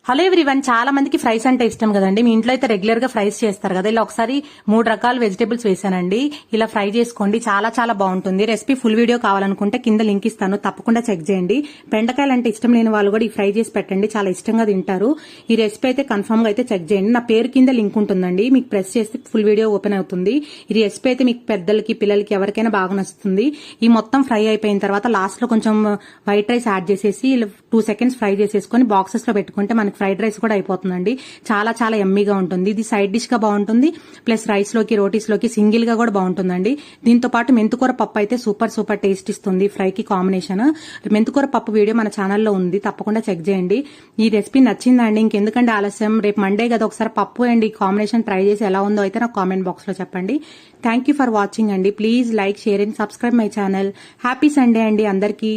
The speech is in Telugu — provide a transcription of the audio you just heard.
హలో ఎవ్రీవన్, చాలా మందికి ఫ్రైస్ అంటే ఇష్టం కదండి. మీ ఇంట్లో అయితే రెగ్యులర్ గా ఫ్రైస్ చేస్తారు కదా. ఇలా ఒకసారి 3 రకాల వెజిటేబుల్స్ వేసానండి. ఇలా ఫ్రై చేసుకోండి, చాలా చాలా బాగుంటుంది. రెసిపీ ఫుల్ వీడియో కావాలనుకుంటే కింద లింక్ ఇస్తాను, తప్పకుండా చెక్ చేయండి. బెండకాయలు అంటే ఇష్టం లేని వాళ్ళు కూడా ఈ ఫ్రై చేసి పెట్టండి, చాలా ఇష్టంగా తింటారు. ఈ రెసిపీ అయితే కన్ఫర్మ్ గా అయితే చెక్ చేయండి. నా పేరు కింద లింక్ ఉంటుందండి, మీకు ప్రెస్ చేస్తే ఫుల్ వీడియో ఓపెన్ అవుతుంది. ఈ రెసిపీ అయితే మీకు పెద్దలకి పిల్లలకి ఎవరికైనా బాగా నచ్చుతుంది. ఈ మొత్తం ఫ్రై అయిపోయిన తర్వాత లాస్ట్ లో కొంచెం వైట్ రైస్ యాడ్ చేసేసి 2 seconds ఫ్రై చేసేసుకొని బాక్సెస్ లో పెట్టుకుంటే మనకి ఫ్రైడ్ రైస్ కూడా అయిపోతుందండి. చాలా చాలా ఎమ్మీగా ఉంటుంది. ఇది సైడ్ డిష్ గా బాగుంటుంది, ప్లస్ రైస్ లోకి రోటీస్ లోకి సింగిల్ గా కూడా బాగుంటుందండి. దీంతో పాటు మెంతుకూర పప్పు అయితే సూపర్ సూపర్ టేస్ట్ ఇస్తుంది ఫ్రై కి కాంబినేషన్. మెంతుకూర పప్పు వీడియో మన ఛానల్లో ఉంది, తప్పకుండా చెక్ చేయండి. ఈ రెసిపీ నచ్చిందండి, ఇంకెందుకంటే ఆలస్యం, రేపు మండే కదా, ఒకసారి పప్పు అండ్ ఈ కాంబినేషన్ ట్రై చేసి ఎలా ఉందో అయితే నాకు కామెంట్ బాక్స్ లో చెప్పండి. థ్యాంక్ యూ ఫర్ వాచింగ్ అండి. Please like, share and subscribe my channel. Happy Sunday అండి అందరికీ.